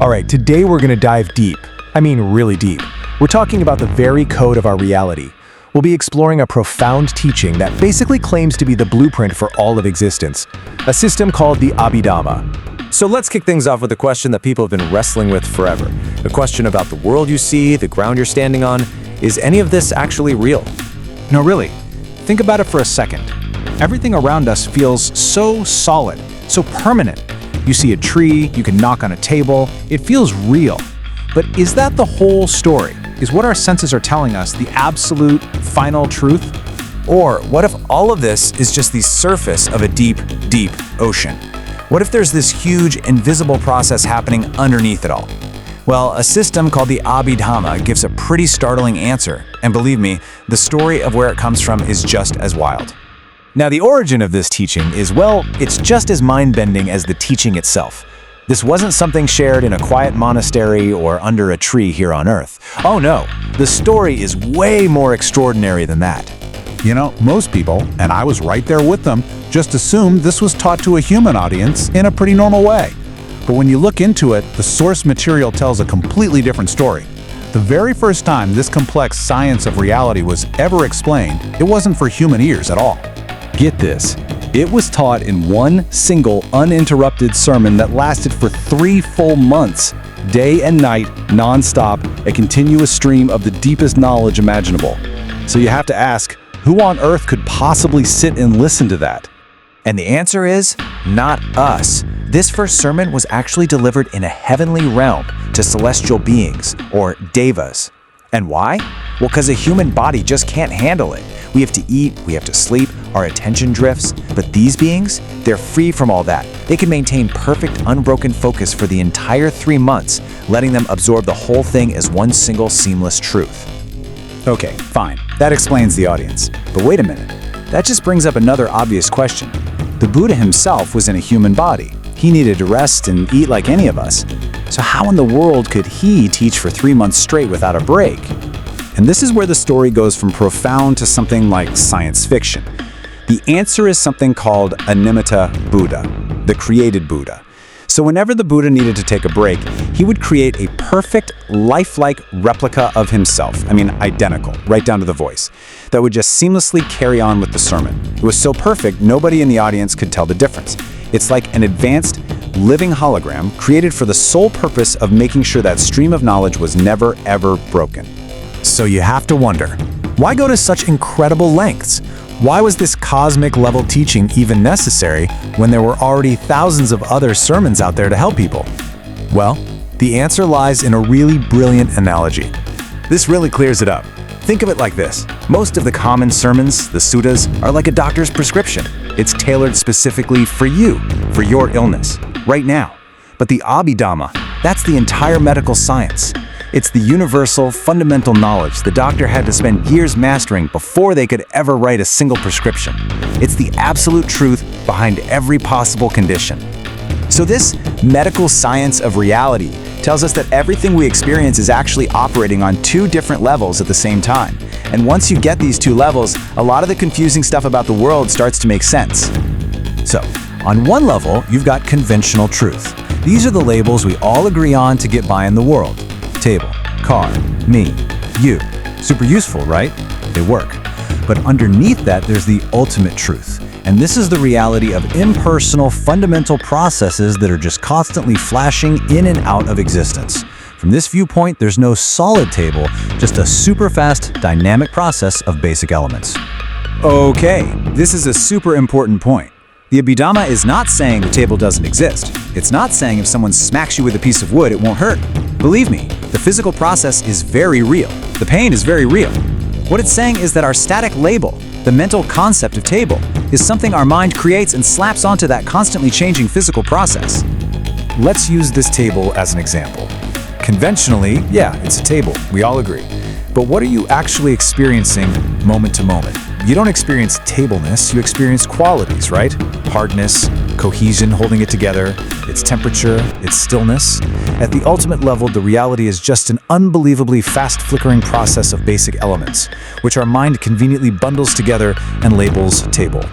Alright, today we're gonna dive deep. I mean really deep. We're talking about the very code of our reality. We'll be exploring a profound teaching that basically claims to be the blueprint for all of existence, a system called the Abhidhamma. So let's kick things off with a question that people have been wrestling with forever. A question about the world you see, the ground you're standing on. Is any of this actually real? No, really. Think about it for a second. Everything around us feels so solid, so permanent. You see a tree, you can knock on a table, it feels real. But is that the whole story? Is what our senses are telling us the absolute, final truth? Or what if all of this is just the surface of a deep, deep ocean? What if there's this huge, invisible process happening underneath it all? Well, a system called the Abhidhamma gives a pretty startling answer, and believe me, the story of where it comes from is just as wild. Now, the origin of this teaching is, well, it's just as mind-bending as the teaching itself. This wasn't something shared in a quiet monastery or under a tree here on Earth. Oh no, the story is way more extraordinary than that. You know, most people, and I was right there with them, just assumed this was taught to a human audience in a pretty normal way. But when you look into it, the source material tells a completely different story. The very first time this complex science of reality was ever explained, it wasn't for human ears at all. Get this, it was taught in one single uninterrupted sermon that lasted for 3 full months, day and night, non-stop, a continuous stream of the deepest knowledge imaginable. So you have to ask, who on earth could possibly sit and listen to that? And the answer is, not us. This first sermon was actually delivered in a heavenly realm to celestial beings, or devas. And why? Well, because a human body just can't handle it. We have to eat, we have to sleep, our attention drifts. But these beings, they're free from all that. They can maintain perfect, unbroken focus for the entire 3 months, letting them absorb the whole thing as one single seamless truth. Okay, fine. That explains the audience. But wait a minute. That just brings up another obvious question. The Buddha himself was in a human body. He needed to rest and eat like any of us. So how in the world could he teach for 3 months straight without a break? And this is where the story goes from profound to something like science fiction. The answer is something called a nimitta Buddha, the created Buddha. So whenever the Buddha needed to take a break, he would create a perfect, lifelike replica of himself. I mean, identical, right down to the voice, that would just seamlessly carry on with the sermon. It was so perfect, nobody in the audience could tell the difference. It's like an advanced, living hologram created for the sole purpose of making sure that stream of knowledge was never, ever broken. So you have to wonder, why go to such incredible lengths? Why was this cosmic level teaching even necessary when there were already thousands of other sermons out there to help people? Well, the answer lies in a really brilliant analogy. This really clears it up. Think of it like this. Most of the common sermons, the suttas, are like a doctor's prescription. It's tailored specifically for you, for your illness, right now. But the Abhidhamma, that's the entire medical science. It's the universal, fundamental knowledge the doctor had to spend years mastering before they could ever write a single prescription. It's the absolute truth behind every possible condition. So this medical science of reality tells us that everything we experience is actually operating on 2 different levels at the same time. And once you get these 2 levels, a lot of the confusing stuff about the world starts to make sense. So, on one level, you've got conventional truth. These are the labels we all agree on to get by in the world. Table, car, me, you. Super useful, right? They work. But underneath that, there's the ultimate truth. And this is the reality of impersonal, fundamental processes that are just constantly flashing in and out of existence. From this viewpoint, there's no solid table, just a super fast, dynamic process of basic elements. Okay, this is a super important point. The Abhidhamma is not saying the table doesn't exist. It's not saying if someone smacks you with a piece of wood, it won't hurt. Believe me, the physical process is very real. The pain is very real. What it's saying is that our static label, the mental concept of table, is something our mind creates and slaps onto that constantly changing physical process. Let's use this table as an example. Conventionally, yeah, it's a table, we all agree. But what are you actually experiencing moment to moment? You don't experience tableness, you experience qualities, right? Hardness, cohesion holding it together, its temperature, its stillness. At the ultimate level, the reality is just an unbelievably fast flickering process of basic elements, which our mind conveniently bundles together and labels table.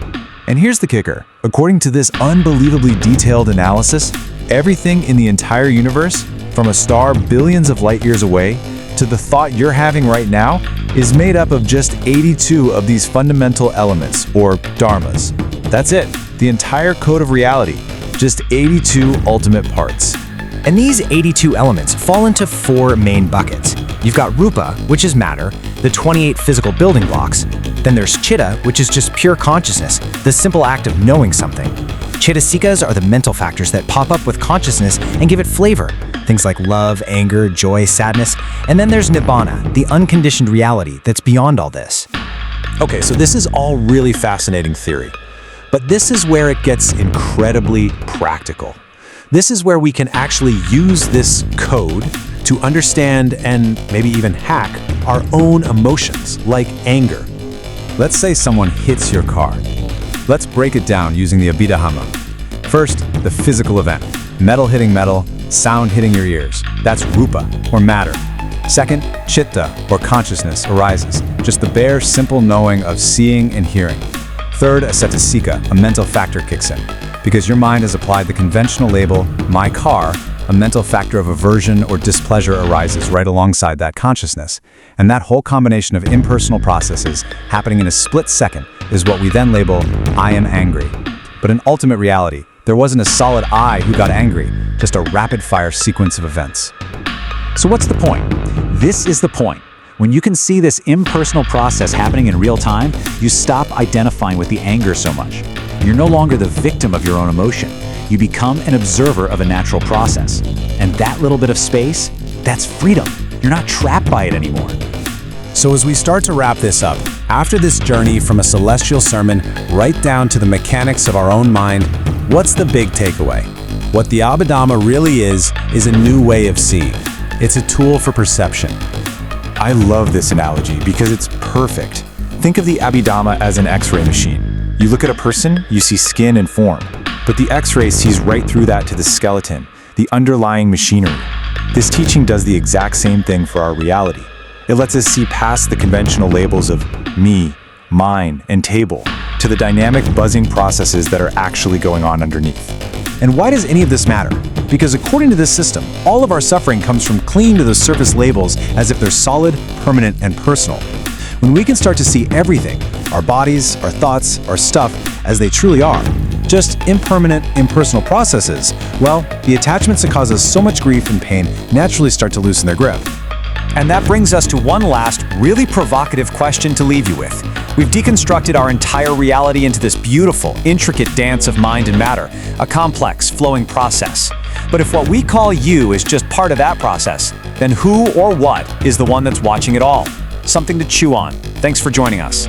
And here's the kicker. According to this unbelievably detailed analysis, everything in the entire universe from a star billions of light years away to the thought you're having right now, is made up of just 82 of these fundamental elements, or dharmas. That's it, the entire code of reality, just 82 ultimate parts. And these 82 elements fall into 4 main buckets. You've got Rupa, which is matter, the 28 physical building blocks. Then there's Citta, which is just pure consciousness, the simple act of knowing something. Cetasikas are the mental factors that pop up with consciousness and give it flavor. Things like love, anger, joy, sadness. And then there's Nibbana, the unconditioned reality that's beyond all this. Okay, so this is all really fascinating theory. But this is where it gets incredibly practical. This is where we can actually use this code to understand and maybe even hack our own emotions, like anger. Let's say someone hits your car. Let's break it down using the Abhidhamma. First, the physical event. Metal hitting metal, sound hitting your ears. That's Rupa, or matter. Second, Citta, or consciousness, arises. Just the bare, simple knowing of seeing and hearing. Third, a Cetasika, a mental factor kicks in. Because your mind has applied the conventional label, my car, a mental factor of aversion or displeasure arises right alongside that consciousness. And that whole combination of impersonal processes happening in a split second is what we then label, I am angry. But in ultimate reality, there wasn't a solid I who got angry, just a rapid-fire sequence of events. So what's the point? This is the point. When you can see this impersonal process happening in real time, you stop identifying with the anger so much. You're no longer the victim of your own emotion. You become an observer of a natural process. And that little bit of space, that's freedom. You're not trapped by it anymore. So as we start to wrap this up, after this journey from a celestial sermon right down to the mechanics of our own mind, what's the big takeaway? What the Abhidhamma really is a new way of seeing. It's a tool for perception. I love this analogy because it's perfect. Think of the Abhidhamma as an X-ray machine. You look at a person, you see skin and form, but the X-ray sees right through that to the skeleton, the underlying machinery. This teaching does the exact same thing for our reality. It lets us see past the conventional labels of me, mine, and table, to the dynamic buzzing processes that are actually going on underneath. And why does any of this matter? Because according to this system, all of our suffering comes from clinging to those surface labels as if they're solid, permanent, and personal. When we can start to see everything, our bodies, our thoughts, our stuff, as they truly are, just impermanent, impersonal processes, well, the attachments that cause us so much grief and pain naturally start to loosen their grip. And that brings us to one last, really provocative question to leave you with. We've deconstructed our entire reality into this beautiful, intricate dance of mind and matter, a complex, flowing process. But if what we call you is just part of that process, then who or what is the one that's watching it all? Something to chew on. Thanks for joining us.